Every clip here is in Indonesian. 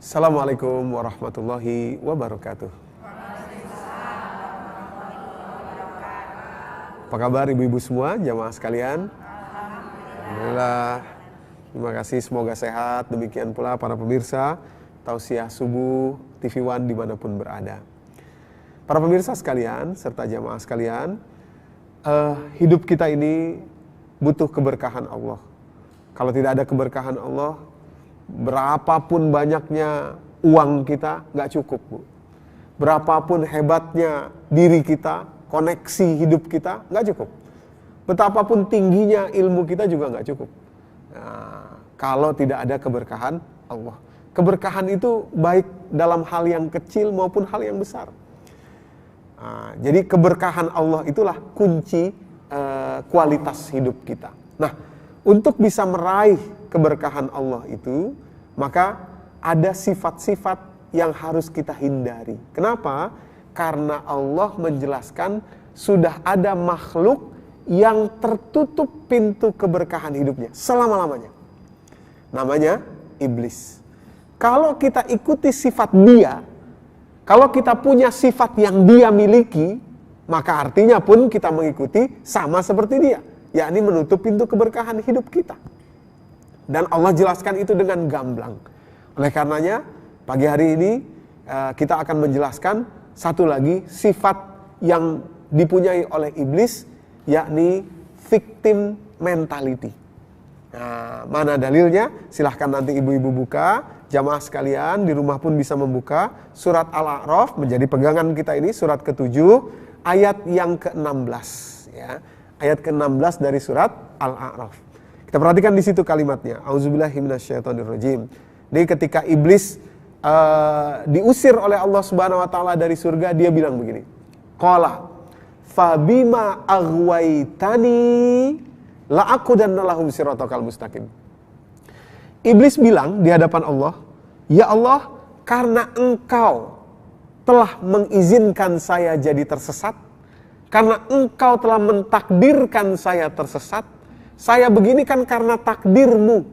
Assalamualaikum warahmatullahi wabarakatuh. Apa kabar ibu-ibu semua, jamaah sekalian? Alhamdulillah. Terima kasih, semoga sehat. Demikian pula para pemirsa Tausiah Subuh TV One dimanapun berada. Para pemirsa sekalian serta jamaah sekalian, hidup kita ini butuh keberkahan Allah. Kalau tidak ada keberkahan Allah, berapapun banyaknya uang kita nggak cukup, Bu. Berapapun hebatnya diri kita, koneksi hidup kita nggak cukup. Betapapun tingginya ilmu kita juga nggak cukup. Nah, kalau tidak ada keberkahan Allah. Keberkahan itu baik dalam hal yang kecil maupun hal yang besar. Nah, jadi keberkahan Allah itulah kunci kualitas hidup kita. Nah, untuk bisa meraih keberkahan Allah itu, maka ada sifat-sifat yang harus kita hindari. Kenapa? Karena Allah menjelaskan sudah ada makhluk yang tertutup pintu keberkahan hidupnya selama-lamanya. Namanya iblis. Kalau kita ikuti sifat dia, kalau kita punya sifat yang dia miliki, maka artinya pun kita mengikuti sama seperti dia, yakni menutup pintu keberkahan hidup kita. Dan Allah jelaskan itu dengan gamblang. Oleh karenanya, pagi hari ini kita akan menjelaskan satu lagi sifat yang dipunyai oleh iblis, yakni victim mentality. Nah, mana dalilnya? Silahkan nanti ibu-ibu buka. Jamaah sekalian di rumah pun bisa membuka surat Al-A'raf, menjadi pegangan kita ini, surat ke-7, ayat yang ke-16. Ya. Ayat ke-16 dari surat Al-A'raf. Kita perhatikan di situ kalimatnya. Auzubillahi minasyaitonirrajim. Jadi ketika iblis diusir oleh Allah Subhanahu wa taala dari surga, dia bilang begini. Qala fabima aghwaytani la'aqudanna lahum siratal mustaqim. Iblis bilang di hadapan Allah, "Ya Allah, karena Engkau telah mengizinkan saya jadi tersesat, karena Engkau telah mentakdirkan saya tersesat, saya begini kan karena takdir-Mu."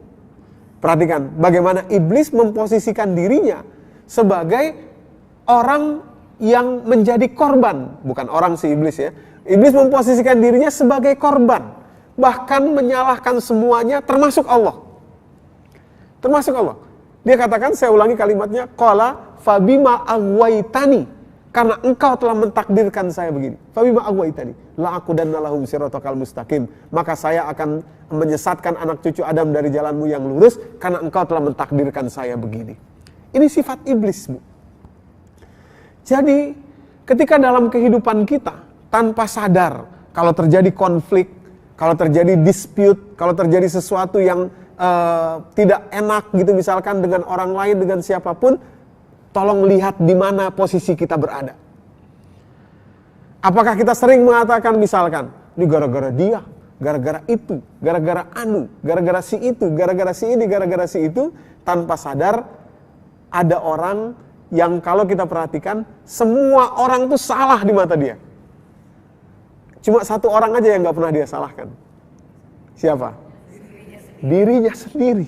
Perhatikan bagaimana iblis memposisikan dirinya sebagai orang yang menjadi korban. Bukan orang si iblis ya. Iblis memposisikan dirinya sebagai korban. Bahkan menyalahkan semuanya termasuk Allah. Termasuk Allah. Dia katakan, saya ulangi kalimatnya, qala fabima aghwaytani, karena Engkau telah mentakdirkan saya begini. Fabima aghwaytani la'aqudanna lahum siratal mustaqim, maka saya akan menyesatkan anak cucu Adam dari jalanmu yang lurus karena Engkau telah mentakdirkan saya begini. Ini sifat iblis, Bu. Jadi, ketika dalam kehidupan kita tanpa sadar, kalau terjadi konflik, kalau terjadi dispute, kalau terjadi sesuatu yang tidak enak gitu misalkan dengan orang lain, dengan siapapun, tolong lihat di mana posisi kita berada. Apakah kita sering mengatakan misalkan, ini gara-gara dia, gara-gara itu, gara-gara anu, gara-gara si itu, gara-gara si ini, gara-gara si itu, tanpa sadar ada orang yang kalau kita perhatikan, semua orang tuh salah di mata dia. Cuma satu orang aja yang gak pernah dia salahkan. Siapa? Dirinya sendiri.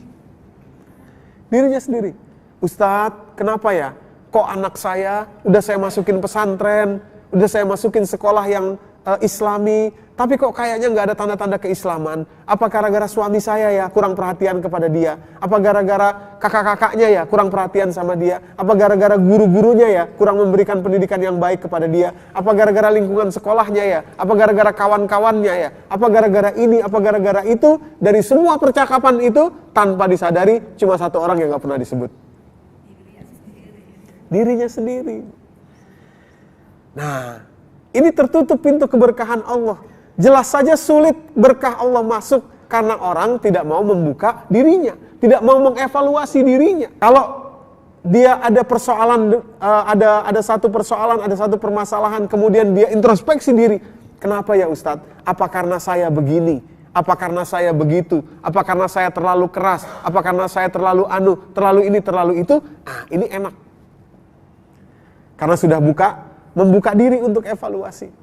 Dirinya sendiri. Ustadz, kenapa ya? Kok anak saya, udah saya masukin pesantren, udah saya masukin sekolah yang islami, tapi kok kayaknya nggak ada tanda-tanda keislaman? Apa gara-gara suami saya ya kurang perhatian kepada dia? Apa gara-gara kakak-kakaknya ya kurang perhatian sama dia? Apa gara-gara guru-gurunya ya kurang memberikan pendidikan yang baik kepada dia? Apa gara-gara lingkungan sekolahnya ya? Apa gara-gara kawan-kawannya ya? Apa gara-gara ini? Apa gara-gara itu? Dari semua percakapan itu tanpa disadari cuma satu orang yang nggak pernah disebut. Dirinya sendiri. Nah, ini tertutup pintu keberkahan Allah. Jelas saja sulit berkah Allah masuk karena orang tidak mau membuka dirinya, tidak mau mengevaluasi dirinya. Kalau dia ada persoalan, ada satu persoalan, ada satu permasalahan, kemudian dia introspeksi diri. Kenapa ya Ustadz? Apa karena saya begini? Apa karena saya begitu? Apa karena saya terlalu keras? Apa karena saya terlalu terlalu ini, terlalu itu? Ah, ini enak. Karena sudah membuka diri untuk evaluasi.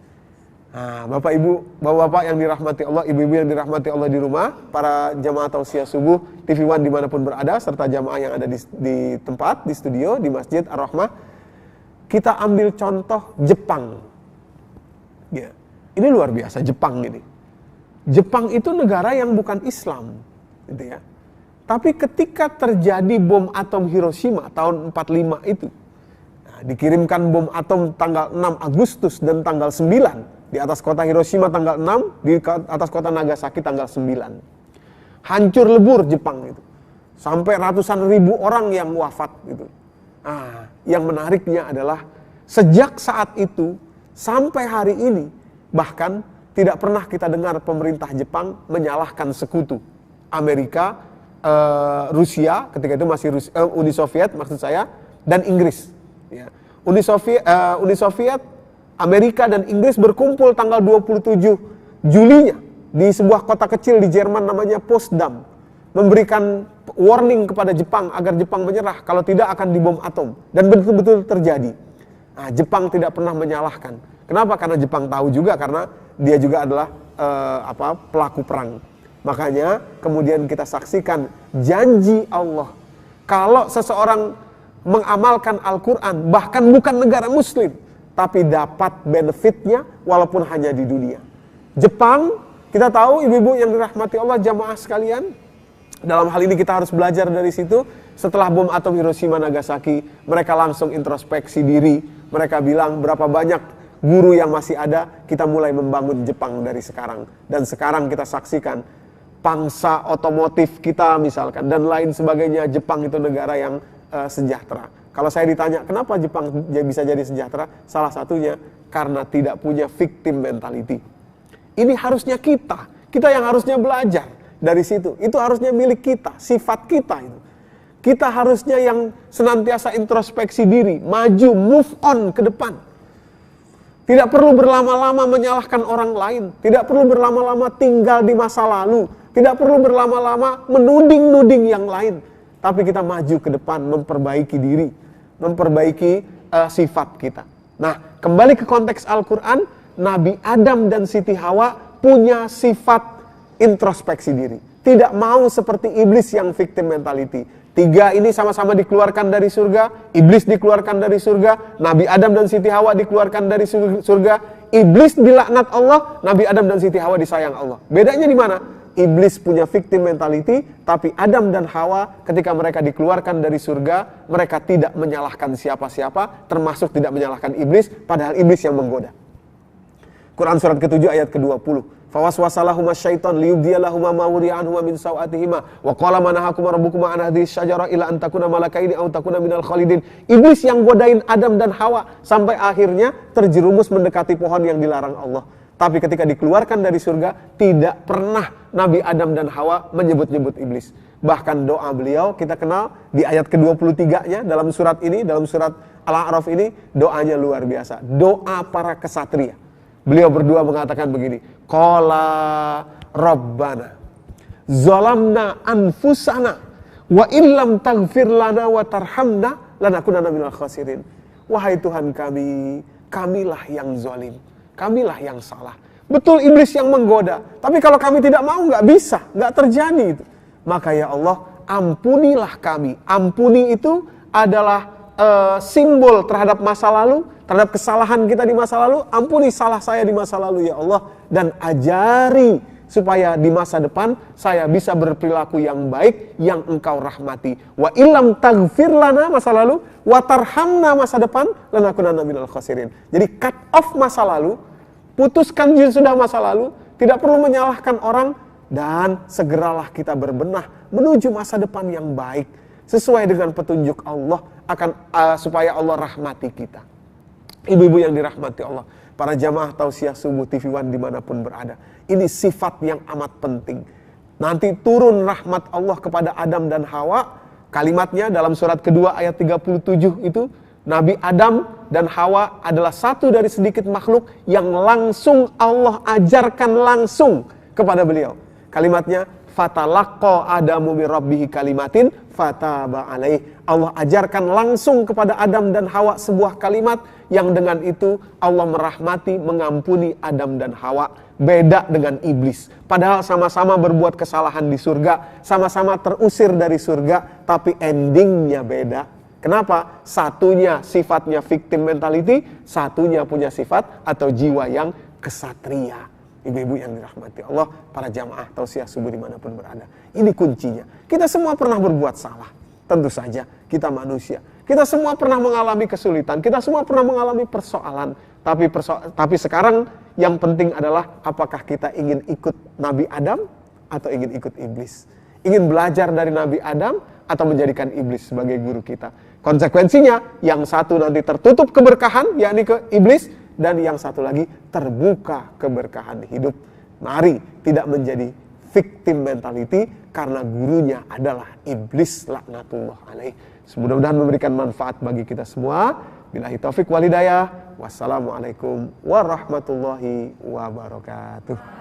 Nah, Bapak Ibu, Bapak-bapak yang dirahmati Allah, Ibu-ibu yang dirahmati Allah di rumah, para jamaah tausiah subuh TV One dimanapun berada, serta jamaah yang ada di tempat, di studio, di Masjid Ar-Rahmah, kita ambil contoh Jepang. Ya, ini luar biasa Jepang ini. Jepang itu negara yang bukan Islam, gitu ya. Tapi ketika terjadi bom atom Hiroshima tahun 45 itu, dikirimkan bom atom tanggal 6 Agustus dan tanggal 9 di atas kota Hiroshima tanggal 6, di atas kota Nagasaki tanggal 9. Hancur lebur Jepang itu. Sampai ratusan ribu orang yang wafat gitu. Yang menariknya adalah sejak saat itu sampai hari ini bahkan tidak pernah kita dengar pemerintah Jepang menyalahkan sekutu Amerika, Rusia ketika itu masih Uni Soviet maksud saya, dan Inggris. Ya. Uni Soviet, Amerika dan Inggris berkumpul tanggal 27 Julinya di sebuah kota kecil di Jerman namanya Potsdam, memberikan warning kepada Jepang agar Jepang menyerah, kalau tidak akan dibom atom, dan betul-betul terjadi. Jepang tidak pernah menyalahkan. Kenapa? Karena Jepang tahu juga, karena dia juga adalah pelaku perang. Makanya kemudian kita saksikan janji Allah, kalau seseorang mengamalkan Al-Quran, bahkan bukan negara muslim, tapi dapat benefitnya walaupun hanya di dunia. Jepang, kita tahu ibu-ibu yang dirahmati Allah, jamaah sekalian, dalam hal ini kita harus belajar dari situ. Setelah bom atom Hiroshima Nagasaki, mereka langsung introspeksi diri. Mereka bilang berapa banyak guru yang masih ada, kita mulai membangun Jepang dari sekarang. Dan sekarang kita saksikan pangsa otomotif kita misalkan dan lain sebagainya, Jepang itu negara yang sejahtera. Kalau saya ditanya kenapa Jepang bisa jadi sejahtera, salah satunya karena tidak punya victim mentality. Ini harusnya kita yang harusnya belajar dari situ. Itu harusnya milik kita, sifat kita itu. Kita harusnya yang senantiasa introspeksi diri, maju, move on ke depan. Tidak perlu berlama-lama menyalahkan orang lain, tidak perlu berlama-lama tinggal di masa lalu, tidak perlu berlama-lama menuding-nuding yang lain. Tapi kita maju ke depan, memperbaiki diri, memperbaiki sifat kita. Nah, kembali ke konteks Al-Quran, Nabi Adam dan Siti Hawa punya sifat introspeksi diri. Tidak mau seperti iblis yang victim mentality. Tiga ini sama-sama dikeluarkan dari surga, iblis dikeluarkan dari surga, Nabi Adam dan Siti Hawa dikeluarkan dari surga, iblis dilaknat Allah, Nabi Adam dan Siti Hawa disayang Allah. Bedanya di mana? Iblis punya victim mentality, tapi Adam dan Hawa ketika mereka dikeluarkan dari surga, mereka tidak menyalahkan siapa-siapa, termasuk tidak menyalahkan iblis, padahal iblis yang menggoda. Quran surat ke-7 ayat ke-20. Fawaswasalahuma syaitan liyubdiyalahuma ma wuriya anhuma min sawatihima wa qala manahakuma rabbukuma an hadhihi syajara ila an takuna malakaini aw takuna minal khalidin. Iblis yang godain Adam dan Hawa sampai akhirnya terjerumus mendekati pohon yang dilarang Allah. Tapi ketika dikeluarkan dari surga, tidak pernah Nabi Adam dan Hawa menyebut-nyebut iblis. Bahkan doa beliau kita kenal di ayat ke-23-nya dalam surat ini, dalam surat Al-A'raf ini, doanya luar biasa. Doa para kesatria. Beliau berdua mengatakan begini, Qala Rabbana zalamna anfusana wa illam taghfir lana wa tarhamna lanakunanna minal khasirin. Wahai Tuhan kami, kamilah yang zalim. Kamilah yang salah. Betul iblis yang menggoda. Tapi kalau kami tidak mau, nggak bisa. Nggak terjadi itu. Maka ya Allah, ampunilah kami. Ampuni itu adalah simbol terhadap masa lalu, terhadap kesalahan kita di masa lalu. Ampuni salah saya di masa lalu ya Allah. Dan ajari supaya di masa depan saya bisa berperilaku yang baik, yang engkau rahmati. Wa illam taghfir lana masa lalu, wa tarhamna masa depan, lanakunanna minal khasirin. Jadi cut off masa lalu, putuskan sudah masa lalu, tidak perlu menyalahkan orang, dan segeralah kita berbenah menuju masa depan yang baik sesuai dengan petunjuk Allah akan supaya Allah rahmati kita. Ibu-ibu yang dirahmati Allah, para jamaah tausiah subuh TV One dimanapun berada, ini sifat yang amat penting. Nanti turun rahmat Allah kepada Adam dan Hawa. Kalimatnya dalam surat kedua ayat 37 itu, Nabi Adam dan Hawa adalah satu dari sedikit makhluk yang langsung Allah ajarkan langsung kepada beliau. Kalimatnya, Fatalaqqa Adamu min rabbihi kalimatin fataba alaih. Allah ajarkan langsung kepada Adam dan Hawa sebuah kalimat yang dengan itu Allah merahmati, mengampuni Adam dan Hawa. Beda dengan iblis. Padahal sama-sama berbuat kesalahan di surga, sama-sama terusir dari surga, tapi endingnya beda. Kenapa? Satunya sifatnya victim mentality, satunya punya sifat atau jiwa yang kesatria. Ibu-ibu yang dirahmati Allah, para jamaah tausiah subuh dimanapun berada. Ini kuncinya. Kita semua pernah berbuat salah. Tentu saja kita manusia. Kita semua pernah mengalami kesulitan. Kita semua pernah mengalami persoalan. Tapi sekarang yang penting adalah apakah kita ingin ikut Nabi Adam atau ingin ikut iblis. Ingin belajar dari Nabi Adam atau menjadikan iblis sebagai guru kita. Konsekuensinya yang satu nanti tertutup keberkahan, yakni ke iblis. Dan yang satu lagi terbuka keberkahan hidup. Mari tidak menjadi victim mentality karena gurunya adalah iblis laknatullah alaih. Mudah-mudahan memberikan manfaat bagi kita semua. Billahi taufik wal hidayah. Wassalamualaikum warahmatullahi wabarakatuh.